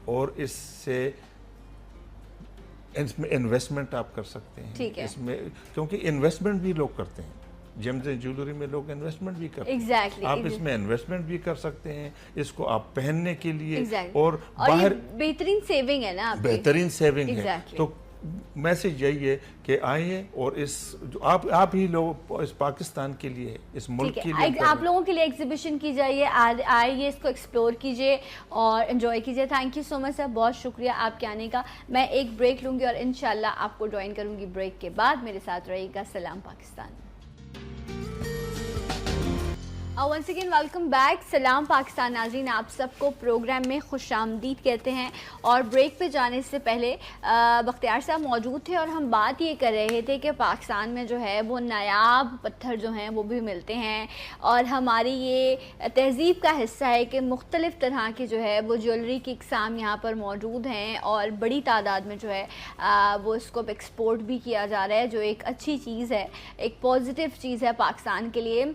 اور اس سے انویسٹمنٹ آپ کر سکتے ہیں اس میں, کیونکہ انویسٹمنٹ بھی لوگ کرتے ہیں. جیمز اینڈ جیولری میں لوگ انویسٹمنٹ بھی کرتے ہیں, آپ اس میں انویسٹمنٹ بھی کر سکتے ہیں, اس کو آپ پہننے کے لیے, اور باہر بہترین سیونگ ہے نا, بہترین سیونگ ہے. تو میسج یہی ہے کہ آئیے, اور اس آپ ہی لوگ اس پاکستان کے لیے, اس ملک کے لیے, آپ لوگوں کے لیے ایگزیبیشن کی جائیے, آئیے, اس کو ایکسپلور کیجیے اور انجوائے کیجیے. تھینک یو سو مچ سر, بہت شکریہ آپ کے آنے کا. میں ایک بریک لوں گی اور انشاءاللہ آپ کو جوائن کروں گی بریک کے بعد. میرے ساتھ رہیے گا. سلام Pakistan. Once again welcome back. سلام پاکستان ناظرین, آپ سب کو پروگرام میں خوش آمدید کہتے ہیں. اور بریک پہ جانے سے پہلے بختیار صاحب موجود تھے اور ہم بات یہ کر رہے تھے کہ پاکستان میں جو ہے وہ نایاب پتھر جو ہیں وہ بھی ملتے ہیں, اور ہماری یہ تہذیب کا حصہ ہے کہ مختلف طرح کی جو ہے وہ جیولری کی اقسام یہاں پر موجود ہیں, اور بڑی تعداد میں جو ہے وہ اس کو ایکسپورٹ بھی کیا جا رہا ہے, جو ایک اچھی چیز ہے, ایک پازیٹیو چیز ہے پاکستان کے لیے.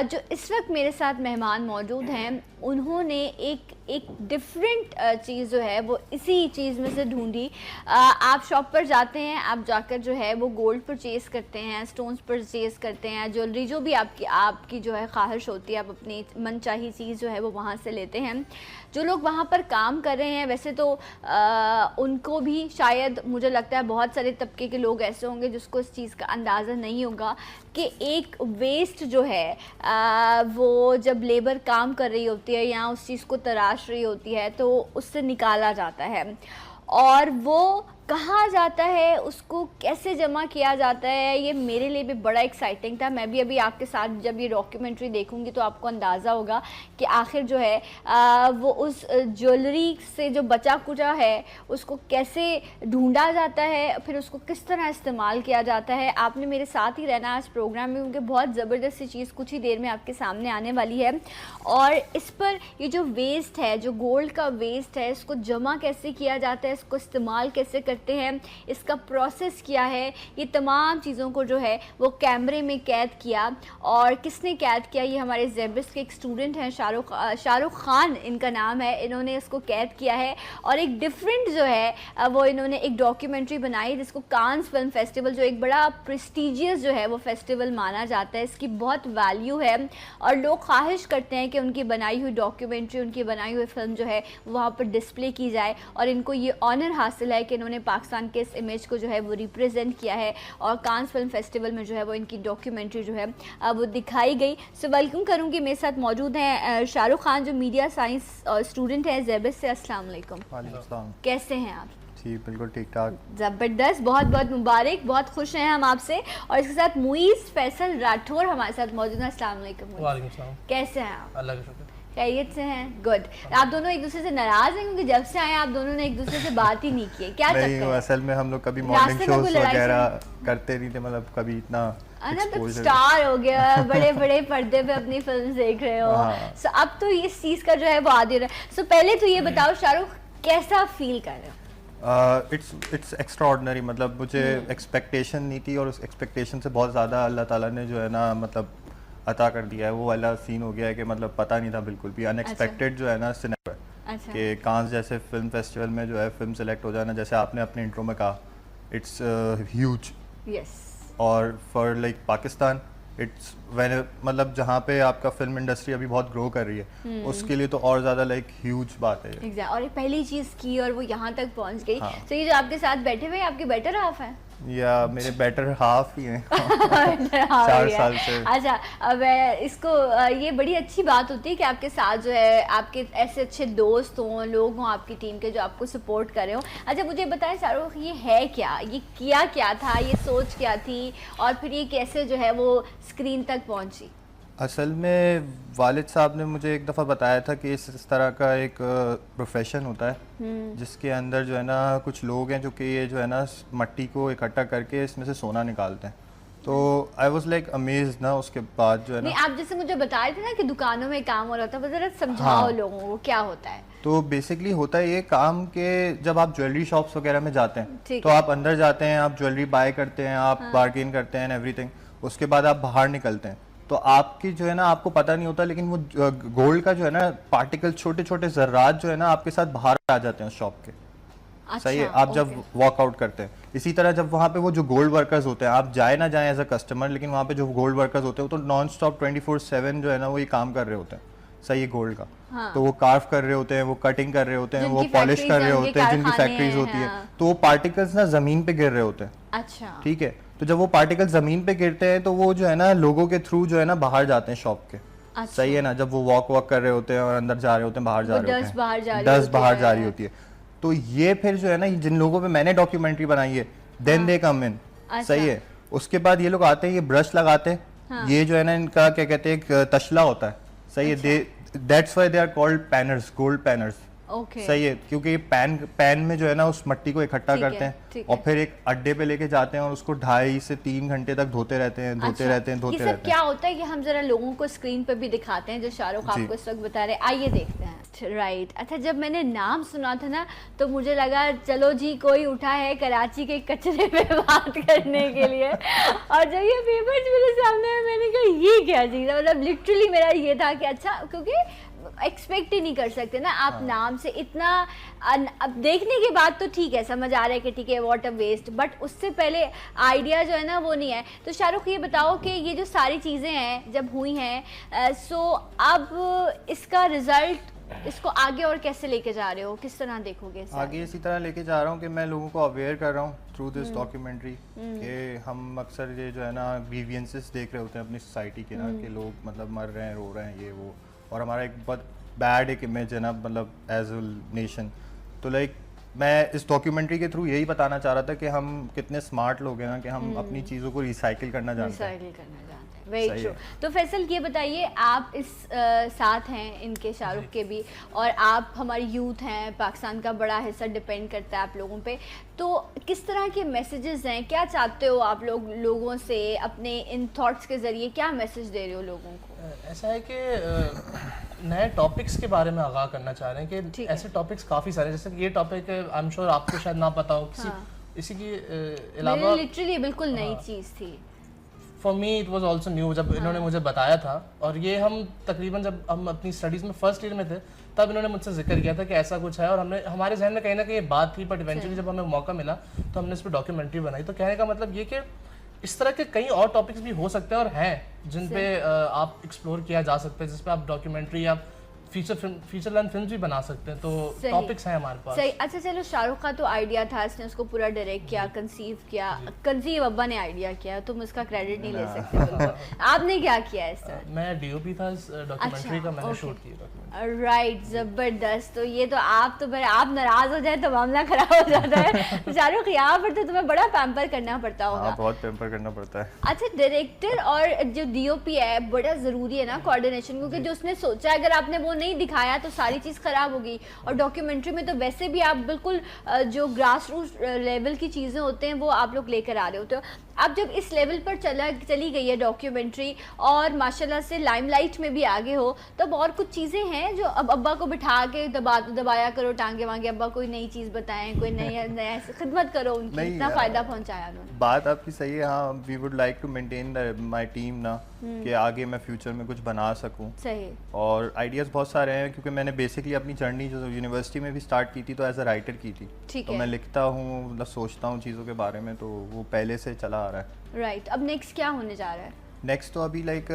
جو اس وقت میرے ساتھ مہمان موجود ہیں, انہوں نے ایک ڈفرینٹ چیز جو ہے وہ اسی چیز میں سے ڈھونڈی. آپ شاپ پر جاتے ہیں, آپ جا کر جو ہے وہ گولڈ پرچیز کرتے ہیں, سٹونز پرچیز کرتے ہیں, جیولری جو بھی آپ کی جو ہے خواہش ہوتی ہے, آپ اپنی من چاہی چیز جو ہے وہ وہاں سے لیتے ہیں. جو لوگ وہاں پر کام کر رہے ہیں, ویسے تو ان کو بھی شاید مجھے لگتا ہے بہت سارے طبقے کے لوگ ایسے ہوں گے جس کو اس چیز کا اندازہ نہیں ہوگا کہ ایک ویسٹ جو ہے وہ جب لیبر کام کر رہی ہوتی ہے یا اس چیز کو تراش رہی ہوتی ہے تو اس سے نکالا جاتا ہے, اور وہ کہاں جاتا ہے, اس کو کیسے جمع کیا جاتا ہے, یہ میرے لیے بھی بڑا ایکسائٹنگ تھا. میں بھی ابھی آپ کے ساتھ جب یہ ڈاکیومنٹری دیکھوں گی تو آپ کو اندازہ ہوگا کہ آخر جو ہے وہ اس جیولری سے جو بچا کچا ہے اس کو کیسے ڈھونڈا جاتا ہے, پھر اس کو کس طرح استعمال کیا جاتا ہے. آپ نے میرے ساتھ ہی رہنا آج پروگرام میں, کیونکہ بہت زبردست سی چیز کچھ ہی دیر میں آپ کے سامنے آنے والی ہے. اور اس پر یہ جو ویسٹ ہے, جو گولڈ کا ویسٹ ہے, اس کو جمع کیسے کیا جاتا ہے, اس کو استعمال کیسے کرتے ہیں, اس کا پروسیس کیا ہے, یہ تمام چیزوں کو جو ہے وہ کیمرے میں قید کیا. اور کس نے قید کیا, یہ ہمارے زیبرس کے ایک اسٹوڈنٹ ہیں, شاہ رخ خان ان کا نام ہے, انہوں نے اس کو قید کیا ہے. اور ایک ڈفرینٹ جو ہے وہ انہوں نے ایک ڈاکیومنٹری بنائی جس کو کانز فلم فیسٹیول, جو ایک بڑا پریسٹیجیس جو ہے وہ فیسٹیول مانا جاتا ہے, اس کی بہت ویلیو ہے, اور لوگ خواہش کرتے ہیں کہ ان کی بنائی ہوئی ڈاکیومنٹری, ان کی بنائی ہوئی فلم جو ہے وہاں پر ڈسپلے کی جائے. اور ان کو یہ آنر حاصل ہے کہ انہوں نے پاکستان کے اس امیج کو جو ہے وہ ریپریزنٹ کیا ہے, اور کانز فلم فیسٹیول میں جو ہے وہ ان کی ڈاکیومنٹری جو ہے وہ دکھائی گئی. سو ویلکم کروں گی, میرے ساتھ موجود ہیں شاہ رخ خان جو میڈیا سائنس اسٹوڈنٹ ہیں زیبس سے. السلام علیکم. وعلیکم السلام. کیسے ہیں آپ؟ جی بالکل ٹھیک ٹھاک, زبردست, بہت بہت مبارک, بہت خوش ہیں ہم آپ سے. اور اس کے ساتھ معیز فیصل راٹھور ہمارے ساتھ موجود ہیں. السلام علیکم. وعلیکم السلام. کیسے ہیں آپ؟ اللہ کا شکر. خیریت سے ہیں؟ گڈ. آپ دونوں ایک دوسرے سے ناراض ہیں کیونکہ جب سے آئے آپ دونوں نے ایک دوسرے سے بات ہی نہیں کی, کیا چکر ہے؟ اصل میں ہم لوگ کبھی مارننگ شوز وغیرہ کرتے نہیں تھے, مطلب کبھی اتنا اسٹار ہو گیا, بڑے بڑے پردے پہ اپنی فلم دیکھ رہے ہو. سو اب تو اس چیز کا جو ہے وہ عادی رہا. سو پہلے تو یہ بتاؤ شاہ رخ, کیسا فیل کر رہے ہو؟ It's extra ordinary. مطلب مجھے ایکسپیکٹیشن نہیں تھی, اور اس ایکسپیکٹیشن سے بہت زیادہ اللہ تعالیٰ نے جو ہے نا مطلب عطا کر دیا ہے. وہ والا سین ہو گیا ہے کہ مطلب پتہ نہیں تھا بالکل بھی, ان ایکسپیکٹڈ جو ہے نا سنیما کہ کانز جیسے فلم فیسٹیول میں جو ہے فلم سلیکٹ ہو جانا, جیسے آپ نے اپنے انٹرو میں کہا, اٹس ہیوج. یس. اور for like Pakistan it's when مطلب جہاں پہ آپ کا فلم انڈسٹری ابھی بہت گرو کر رہی ہے اس کے لیے تو اور زیادہ لائک ہیوج بات ہے. اور پہلی چیز کی اور وہ یہاں تک پہنچ گئی. تو یہ جو آپ کے ساتھ بیٹھے ہوئے آپ کے بیٹر ہاف ہیں یا میرے بیٹر ہاف ہی ہیں 4 سال سے. اچھا, اب اس کو یہ بڑی اچھی بات ہوتی ہے کہ آپ کے ساتھ جو ہے آپ کے ایسے اچھے دوست ہوں, لوگ ہوں آپ کی ٹیم کے جو آپ کو سپورٹ کر رہے ہوں. اچھا مجھے بتائیں شاہ رخ, یہ ہے کیا, یہ کیا تھا, یہ سوچ کیا تھی, اور پھر یہ کیسے جو ہے وہ اسکرین تک پہنچی؟ اصل میں والد صاحب نے مجھے ایک دفعہ بتایا تھا کہ اس طرح کا ایک پروفیشن ہوتا ہے جس کے اندر جو ہے نا کچھ لوگ ہیں جو کہ یہ جو ہے نا مٹی کو اکٹھا کر کے اس میں سے سونا نکالتے ہیں. تو آئی واز لائک امیزڈ نا. اس کے بعد جو ہے نا, نہیں آپ جیسے مجھے بتائے تھے نا کہ دکانوں میں کام ہو رہا تھا, ذرا سمجھاؤ لوگوں کو کیا ہوتا ہے. تو بیسکلی ہوتا ہے یہ کام کہ جب آپ جویلری شاپس وغیرہ میں جاتے ہیں تو آپ اندر جاتے ہیں, آپ جویلری بائی کرتے ہیں, آپ بارگین کرتے ہیں ایوری تھنگ. اس کے بعد آپ باہر نکلتے ہیں تو آپ کی جو ہے نا آپ کو پتہ نہیں ہوتا, لیکن وہ گولڈ کا جو ہے نا پارٹیکل چھوٹے چھوٹے ذرات جو ہے نا آپ کے ساتھ باہر آ جاتے ہیں اس شاپ کے. صحیح ہے, آپ جب واک آؤٹ کرتے ہیں. اسی طرح جب وہاں پہ وہ جو گولڈ ورکرز ہوتے ہیں, آپ جائیں نہ جائیں ایز اے کسٹمر, لیکن وہاں پہ جو گولڈ ورکرز ہوتے ہیں وہ تو نان اسٹاپ 24/7 جو ہے نا وہ یہ کام کر رہے ہوتے ہیں. صحیح ہے, گولڈ کا. تو وہ کارف کر رہے ہوتے ہیں, وہ کٹنگ کر رہے ہوتے ہیں, وہ پالش کر رہے ہوتے ہیں, جن کی فیکٹریز ہوتی ہیں. تو وہ پارٹیکلز نا زمین پہ گر رہے ہوتے ہیں. اچھا ٹھیک ہے, تو جب وہ پارٹیکل زمین پہ گرتے ہیں تو وہ جو ہے نا لوگوں کے تھرو جو ہے نا باہر جاتے ہیں شاپ کے. صحیح ہے نا, جب وہ واک کر رہے ہوتے ہیں اور اندر جا رہے ہوتے ہیں, باہر جا رہے ہوتے ہیں, ڈسٹ باہر جا رہی ہوتی ہے. تو یہ پھر جو ہے نا جن لوگوں پہ میں نے ڈاکیومنٹری بنائی ہے, دین دے کم ان. صحیح ہے, اس کے بعد یہ لوگ آتے ہیں, یہ برش لگاتے ہیں, یہ جو ہے نا ان کا کیا کہتے ہیں ایک تشلا ہوتا ہے. صحیح ہے, that's why they are called panners, gold panners. صحیح ہے, کیونکہ یہ پین میں جو ہے نا اس مٹی کو اکٹھا کرتے ہیں اور پھر ایک اڈے پہ لے کے جاتے ہیں اور اس کو 2.5 سے 3 گھنٹے تک دھوتے رہتے ہیں. یہ سب کیا ہوتا ہے کہ ہم ذرا لوگوں کو اسکرین پہ بھی دکھاتے ہیں جو شاہ رخ آپ کو اس وقت بتا رہے. آئیے دیکھتے ہیں. رائٹ. اچھا, جب میں نے نام سنا تھا نا تو مجھے لگا چلو جی کوئی اٹھا ہے کراچی کے کچرے پہ بات کرنے کے لیے, اور جب یہ پیپرز میرے سامنے میں نے کہا یہ کیا چیز ہے, مطلب لٹرلی میرا یہ تھا کہ اچھا, کیونکہ ایکسپیکٹ ہی نہیں کر سکتے نا آپ نام سے اتنا. اب دیکھنے کے بعد تو ٹھیک ہے, سمجھ آ رہا ہے کہ ٹھیک ہے واٹ اے ویسٹ, بٹ اس سے پہلے آئیڈیا جو ہے نا وہ نہیں ہے. تو شاہ رخ یہ بتاؤ کہ یہ جو ساری چیزیں ہیں جب ہوئی ہیں, سو اب اس کا رزلٹ, اس کو آگے اور کیسے لے کے جا رہے ہو, کس طرح دیکھو گے؟ آگے اسی طرح لے کے جا رہا ہوں کہ میں لوگوں کو اویئر کر رہا ہوں تھرو دس ڈاکیومنٹری, کہ ہم اکثر یہ جو ہے نا گریوینسز دیکھ رہے ہوتے ہیں اپنی سوسائٹی کے نا, کہ لوگ مطلب مر رہے ہیں, رو رہے ہیں, یہ وہ, اور ہمارا ایک بہت بیڈ ایک امیج ہے نا مطلب ایز اے نیشن. تو لائک میں اس ڈاکیومنٹری کے تھرو یہی بتانا چاہ رہا تھا کہ ہم کتنے اسمارٹ لوگ ہیں نا, کہ ہم اپنی چیزوں کو ریسائیکل کرنا جانتے ہیں. Very true. تو فیصل یہ بتائیے, آپ اس ساتھ ہیں ان کے, شاہ رخ کے بھی, اور آپ ہماری یوتھ ہیں, پاکستان کا بڑا حصہ ڈپینڈ کرتا ہے آپ لوگوں پہ, تو کس طرح کے میسیجز ہیں, کیا چاہتے ہو آپ لوگوں سے اپنے ان تھاٹس کے ذریعے, کیا میسیج دے رہے ہو لوگوں کو؟ ایسا ہے کہ نئے ٹاپکس کے بارے میں آگاہ کرنا چاہ رہے ہیں کہ ایسے ٹاپکس کافی سارے, جیسے کہ یہ ٹاپک آئی ایم شیور آپ کو شاید نہ پتا ہو, اسی کے علاوہ لٹرلی بالکل نئی چیز تھی. For me it was also new, جب انہوں نے مجھے بتایا تھا, اور یہ ہم تقریباً جب ہم اپنی اسٹڈیز میں فرسٹ ایئر میں تھے تب انہوں نے مجھ سے ذکر کیا تھا کہ ایسا کچھ ہے, اور ہم نے ہمارے ذہن میں کہیں نہ کہیں یہ بات تھی, بٹ ایونچولی جب ہمیں موقع ملا تو ہم نے اس پہ ڈاکیومنٹری بنائی. تو کہنے کا مطلب یہ کہ اس طرح کے کئی اور ٹاپکس بھی ہو سکتے ہیں اور ہیں جن پہ آپ ایکسپلور کیا جا سکتا ہے, جس پہ آپ ڈاکیومنٹری یا فیچر لینتھ فلمز بھی بنا سکتے ہیں. تو ٹاپکس ہیں ہمارے پاس. صحیح. اچھا چلو, شاہ رخ کا تو آئیڈیا تھا, اس نے اس کو پورا ڈائریکٹ کیا, کنسیو ابا نے آئیڈیا کیا, تم اس کا کریڈٹ نہیں لے سکتے بالکل. آپ نے کیا کیا اس طرح؟ میں ڈی او پی تھا اس ڈاکیومنٹری کا, میں نے شوٹ کیا. رائٹ, زبردست. تو یہ تو پھر آپ ناراض ہو جائے تو معاملہ خراب ہو جاتا ہے. شاہ رخ یہاں پر تو تمہیں بڑا پیمپر کرنا پڑتا ہوگا. بہت پیمپر کرنا پڑتا ہے. اچھا, ڈائریکٹر اور جو ڈی او پی ہے بڑا ضروری ہے نا کوآرڈینیشن, کیونکہ جو اس نے سوچا ہے اگر آپ نے وہ نہیں دکھایا تو ساری چیز خراب ہوگی. اور ڈاکیومنٹری میں تو ویسے بھی آپ بالکل جو گراس روٹ لیول کی چیزیں ہوتے ہیں وہ آپ لوگ لے کر آ رہے ہوتے ہو. اب جب اس لیول پر چلی گئی ہے ڈاکیومنٹری اور ماشاءاللہ سے لائم لائٹ میں بھی آگے ہو, تب اور کچھ چیزیں ہیں جو اب ابا کو بٹھا کے دبایا کرو ٹانگے وانگے, ابا کوئی نئی چیز بتائیں, کوئی نیا خدمت کرو ان کی, اتنا فائدہ پہنچایا انہوں نے. بات آپ کی صحیح ہے. ہاں, we would like to maintain my team نا, کہ آگے میں فیوچر میں کچھ بنا سکوں. صحیح. اور آئیڈیاز بہت سارے ہیں, کیونکہ میں نے بیسکلی اپنی جرنی جو یونیورسٹی میں بھی اسٹارٹ کی تھی تو ایز اے رائٹر کی تھی. تو میں لکھتا ہوں, مطلب سوچتا ہوں چیزوں کے بارے میں, تو وہ پہلے سے چلا آ رہا ہے. رائٹ, اب نیکسٹ کیا ہونے جا رہا ہے؟ نیکسٹ تو ابھی لائک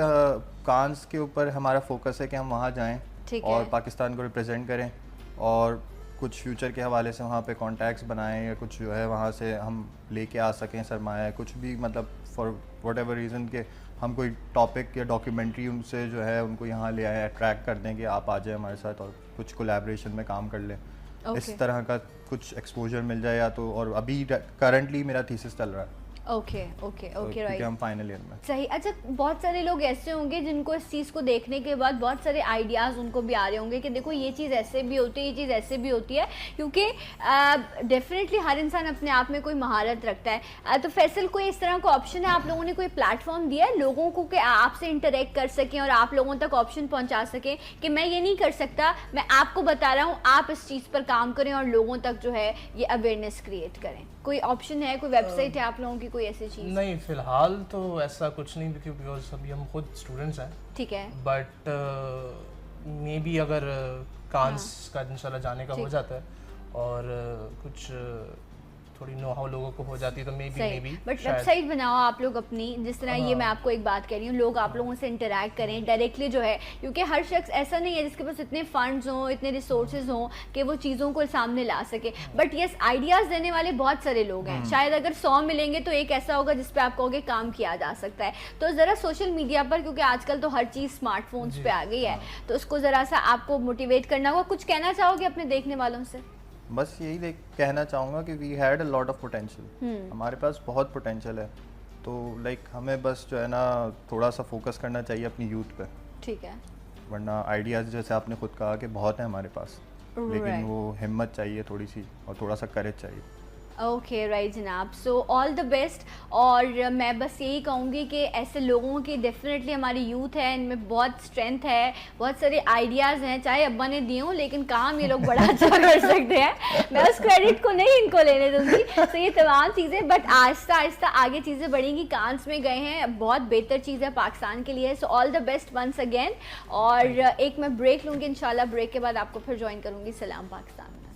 کانس کے اوپر ہمارا فوکس ہے کہ ہم وہاں جائیں اور پاکستان کو ریپرزینٹ کریں, اور کچھ فیوچر کے حوالے سے وہاں پہ کانٹیکٹس بنائیں, یا کچھ جو ہے وہاں سے ہم لے کے آ سکیں سرمایہ, کچھ بھی مطلب فار واٹ ایور ریزن کہ ہم کوئی ٹاپک یا ڈاکیومنٹری ان سے جو ہے ان کو یہاں لے آئیں, اٹریکٹ کر دیں کہ آپ آ جائیں ہمارے ساتھ اور کچھ کولیبریشن میں کام کر لیں, اس طرح کا کچھ ایکسپوجر مل جائے یا تو. اور ابھی کرنٹلی میرا تھیسس چل رہا ہے. اوکے رائٹ, ہم فائنل ایئر میں. صحیح. اچھا, بہت سارے لوگ ایسے ہوں گے جن کو اس چیز کو دیکھنے کے بعد بہت سارے آئیڈیاز ان کو بھی آ رہے ہوں گے کہ دیکھو یہ چیز ایسے بھی ہوتی ہے, یہ چیز ایسے بھی ہوتی ہے, کیونکہ ڈیفینیٹلی ہر انسان اپنے آپ میں کوئی مہارت رکھتا ہے. تو فیصل, کوئی اس طرح کا آپشن ہے, آپ لوگوں نے کوئی پلیٹ فارم دیا ہے لوگوں کو کہ آپ سے انٹریکٹ کر سکیں اور آپ لوگوں تک آپشن پہنچا سکیں کہ میں یہ نہیں کر سکتا, میں آپ کو بتا رہا ہوں, آپ اس چیز پر کام کریں اور لوگوں تک جو ہے یہ اویئرنیس کریٹ کریں؟ کوئی آپشن ہے, کوئی ویب سائٹ ہے آپ لوگوں کی, کوئی ایسی چیز؟ نہیں, فی الحال تو ایسا کچھ نہیں, بیکاز ابھی ہم خود اسٹوڈنٹس ہیں. ٹھیک ہے, بٹ مے بی اگر کانس کا انشاءاللہ جانے کا ہو جاتا ہے اور کچھ تھوڑی نو ہاؤ لوگوں کو ہو جاتی ہے تو maybe. But website بناؤ آپ لوگ اپنی, جس طرح یہ میں آپ کو ایک بات کہہ رہی ہوں, لوگ آپ لوگوں سے انٹریکٹ کریں ڈائریکٹلی جو ہے, کیونکہ ہر شخص ایسا نہیں ہے جس کے پاس اتنے فنڈز ہوں, اتنے ریسورسز ہوں کہ وہ چیزوں کو سامنے لا سکے. بٹ یس, آئیڈیاز دینے والے بہت سارے لوگ ہیں, شاید اگر 100 ملیں گے تو ایک ایسا ہوگا جس پہ آپ کہو گے کام کیا جا سکتا ہے. تو ذرا سوشل میڈیا پر, کیونکہ آج کل تو ہر چیز اسمارٹ فونس پہ آ گئی ہے, تو اس کو ذرا سا آپ کو موٹیویٹ کرنا ہوگا. کچھ کہنا چاہو گے اپنے دیکھنے والوں سے؟ بس یہی کہنا چاہوں گا کہ we had a lot of potential, ہمارے پاس بہت پوٹینشیل ہے, تو لائک ہمیں بس جو ہے نا تھوڑا سا فوکس کرنا چاہیے اپنی یوتھ پہ. ٹھیک ہے, ورنہ آئیڈیاز جیسے آپ نے خود کہا کہ بہت ہیں ہمارے پاس, لیکن وہ ہمت چاہیے تھوڑی سی, اور تھوڑا سا کریج چاہیے. اوکے رائٹ جناب, سو آل دا بیسٹ. اور میں بس یہی کہوں گی کہ ایسے لوگوں کی ڈیفینیٹلی ہماری یوتھ ہے, ان میں بہت اسٹرینتھ ہے, بہت سارے آئیڈیاز ہیں, چاہے ابا نے دیے ہوں لیکن کام یہ لوگ بڑا اچھا کر سکتے ہیں. میں اس کریڈٹ کو نہیں ان کو لینے دوں گی. تو یہ تمام چیزیں, بٹ آہستہ آہستہ آگے چیزیں بڑھیں گی. کانس میں گئے ہیں, بہت بہتر چیز ہے پاکستان کے لیے. سو آل دا بیسٹ ونس اگین. اور ایک میں بریک لوں گی, انشاءاللہ بریک کے بعد آپ کو پھر جوائن کروں گی سلام پاکستان میں.